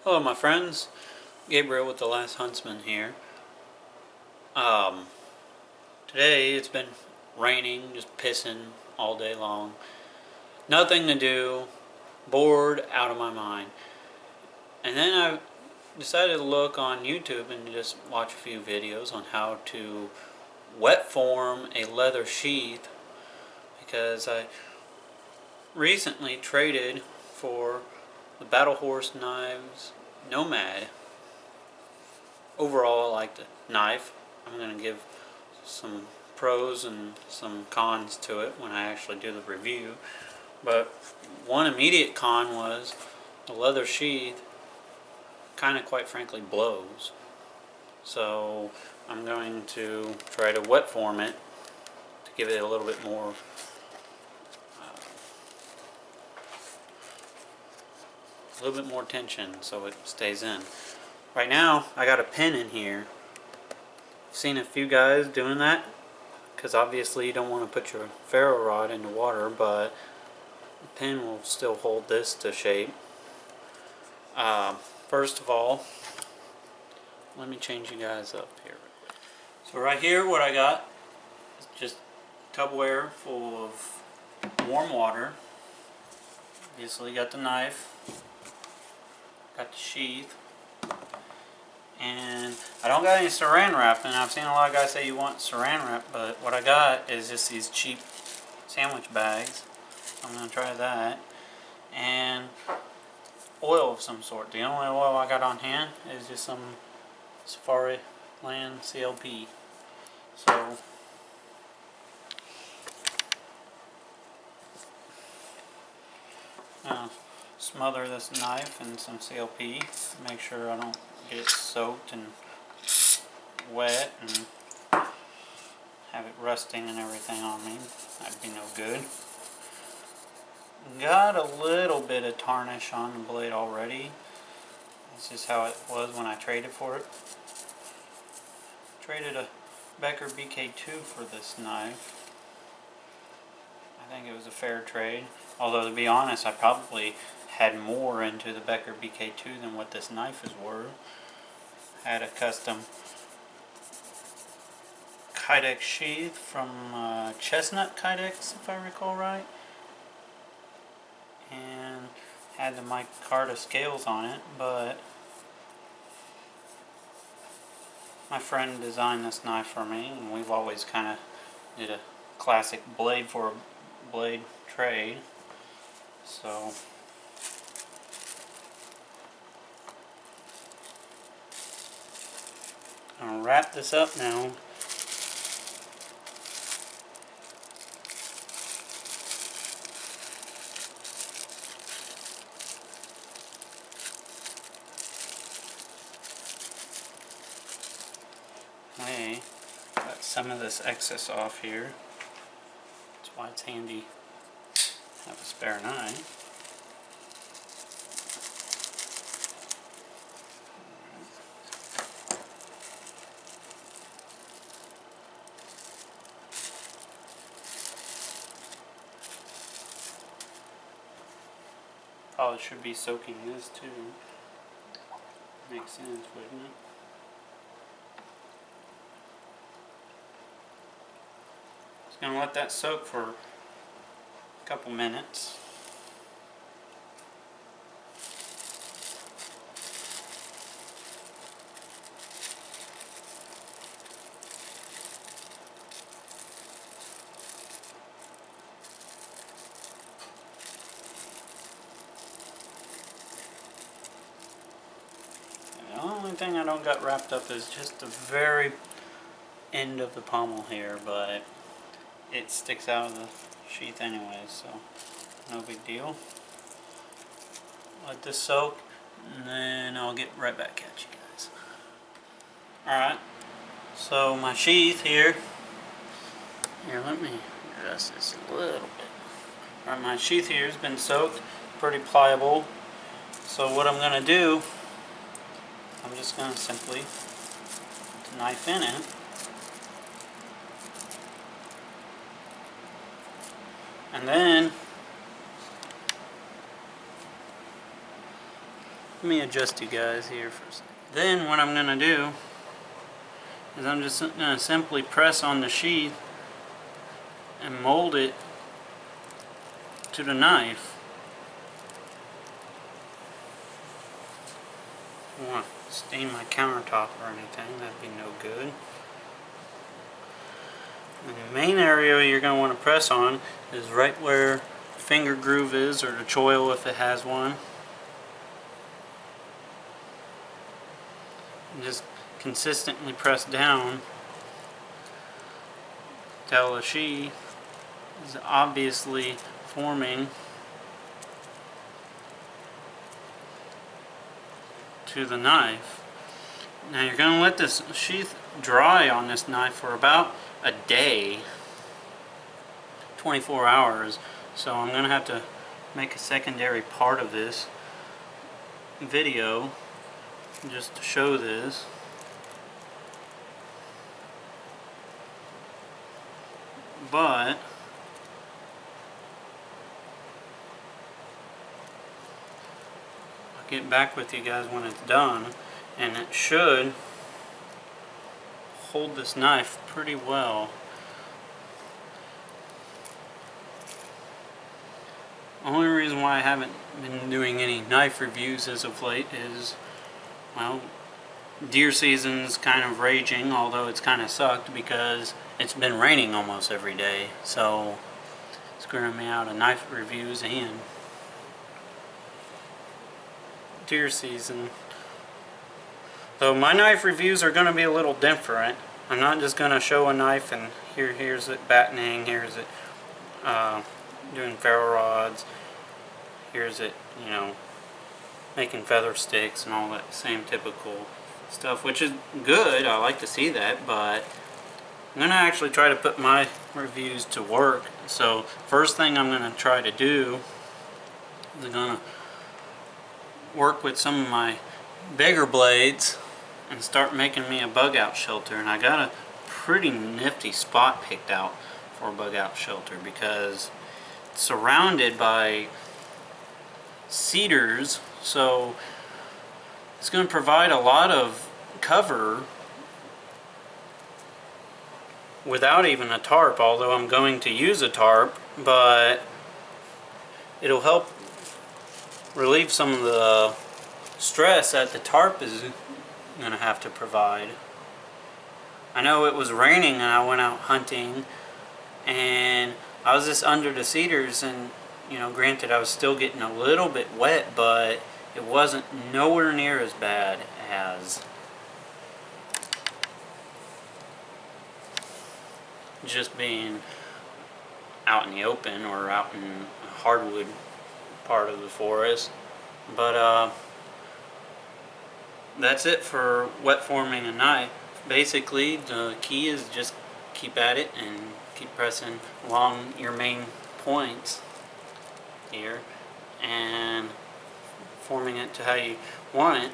Hello my friends, Gabriel with The Last Huntsman here. Today it's been raining, just pissing all day long. Nothing to do, bored out of my mind. And then I decided to look on YouTube and just watch a few videos on how to wet form a leather sheath, because I recently traded for the Battle Horse Knives Nomad. Overall, I like the knife. I'm going to give some pros and some cons to it when I actually do the review. But one immediate con was the leather sheath kind of, quite frankly, blows. So I'm going to try to wet form it to give it a little bit more tension so it stays in. Right now I got a pin in here. I've seen a few guys doing that because obviously you don't want to put your ferro rod into water, but the pin will still hold this to shape. First of all, let me change you guys up here. So right here what I got is just Tupperware full of warm water. Obviously got the knife, got the sheath, and I don't got any saran wrap, and I've seen a lot of guys say you want saran wrap, but what I got is just these cheap sandwich bags. I'm going to try that, and oil of some sort. The only oil I got on hand is just some Safari Land CLP. So smother this knife in some CLP, make sure I don't get it soaked and wet and have it rusting and everything on me. That'd be no good. Got a little bit of tarnish on the blade already. That's just how it was when I traded for it. Traded a Becker BK2 for this knife. I think it was a fair trade. Although to be honest, I probably had more into the Becker BK2 than what this knife is worth. Had a custom Kydex sheath from Chestnut Kydex, if I recall right, and had the micarta scales on it, but my friend designed this knife for me, and we've always kind of did a classic blade for a blade trade. So I'm going to wrap this up now. Hey, got some of this excess off here. That's why it's handy to have a spare knife. Probably should be soaking this too. Makes sense, wouldn't it? Just gonna let that soak for a couple minutes. The only thing I don't got wrapped up is just the very end of the pommel here, but it sticks out of the sheath anyway, so no big deal. Let this soak, and then I'll get right back at you guys. Alright, so my sheath here, let me adjust this a little bit. Alright, my sheath here has been soaked, pretty pliable. So what I'm going to do, I'm just going to simply put the knife in it. And then Let me adjust you guys here for a second. Then what I'm going to do is I'm just going to simply press on the sheath and mold it to the knife. I don't want to stain my countertop or anything, that'd be no good. And the main area you're going to want to press on is right where the finger groove is, or the choil if it has one. And just consistently press down till the sheath is obviously forming to the knife. Now you're going to let this sheath dry on this knife for about a day, 24 hours. So I'm going to have to make a secondary part of this video just to show this. But I'll get back with you guys when it's done, and it should hold this knife pretty well. Only reason why I haven't been doing any knife reviews as of late is, well, deer season's kind of raging, although it's kind of sucked because it's been raining almost every day, so it's screwing me out of knife reviews and deer season. So my knife reviews are going to be a little different. I'm not just going to show a knife and here's it battening, here's it doing ferro rods, here's it, you know, making feather sticks and all that same typical stuff, which is good. I like to see that, but I'm going to actually try to put my reviews to work. So first thing I'm going to try to do is I'm going to work with some of my bigger blades and start making me a bug out shelter. And I got a pretty nifty spot picked out for a bug out shelter because it's surrounded by cedars, so it's going to provide a lot of cover without even a tarp, although I'm going to use a tarp, but it'll help relieve some of the stress that the tarp is going to have to provide. I know it was raining and I went out hunting and I was just under the cedars, and you know, granted I was still getting a little bit wet, but it wasn't nowhere near as bad as just being out in the open or out in a hardwood part of the forest. But that's it for wet forming a knife. Basically the key is just keep at it and keep pressing along your main points here and forming it to how you want it.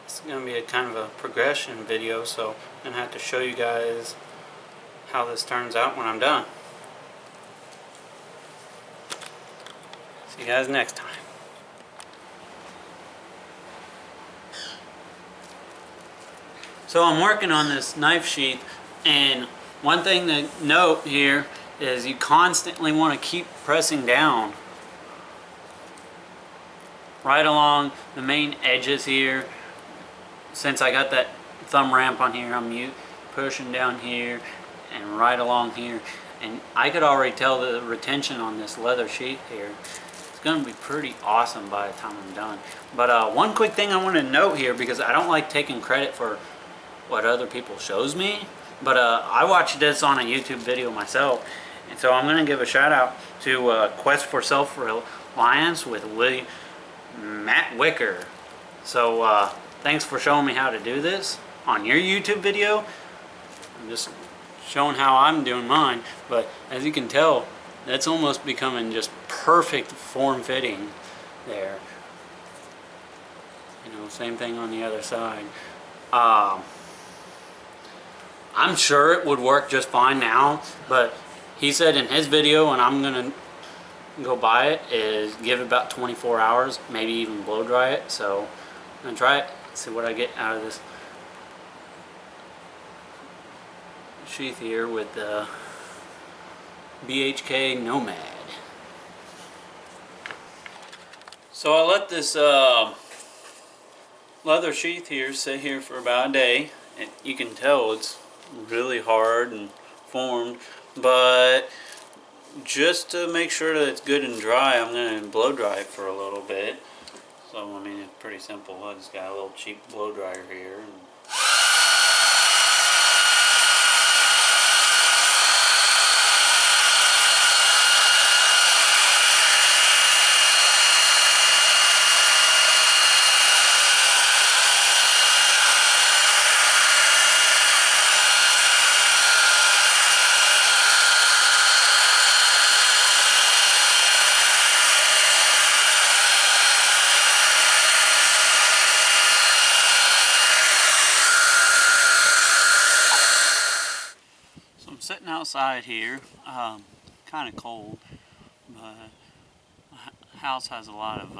It's going to be a kind of a progression video, so I'm going to have to show you guys how this turns out when I'm done. See you guys next time. So I'm working on this knife sheath, and one thing to note here is you constantly want to keep pressing down right along the main edges here. Since I got that thumb ramp on here, I'm pushing down here and right along here, and I could already tell the retention on this leather sheath here. It's going to be pretty awesome by the time I'm done. But one quick thing I want to note here, because I don't like taking credit for what other people shows me, but I watched this on a YouTube video myself, and so I'm going to give a shout out to Quest for Self-Reliance with Matt Wicker. So thanks for showing me how to do this on your YouTube video. I'm just showing how I'm doing mine, but as you can tell, that's almost becoming just perfect form fitting there. You know, same thing on the other side. I'm sure it would work just fine now, but he said in his video, and I'm gonna go buy it is give it about 24 hours, maybe even blow dry it. So I'm gonna try it, see what I get out of this sheath here with the BHK Nomad. So I let this leather sheath here sit here for about a day. And you can tell it's really hard and formed, but just to make sure that it's good and dry, I'm going to blow dry it for a little bit. So I mean, it's pretty simple. I just got a little cheap blow dryer here. I'm sitting outside here, kind of cold, but the house has a lot of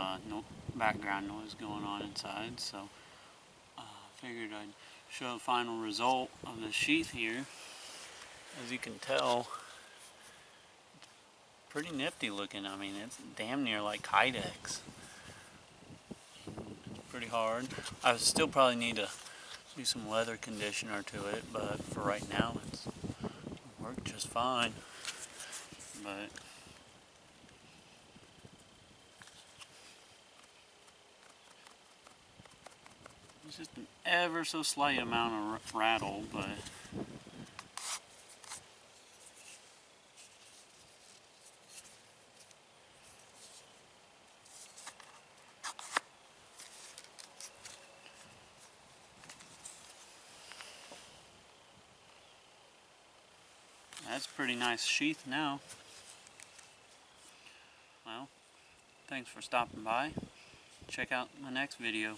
background noise going on inside, so I figured I'd show the final result of the sheath here. As you can tell, pretty nifty looking. I mean, it's damn near like Kydex. It's pretty hard. I still probably need to do some leather conditioner to it, but for right now it's worked just fine. But it's just an ever so slight amount of rattle, but that's a pretty nice sheath now. Well, thanks for stopping by. Check out my next video.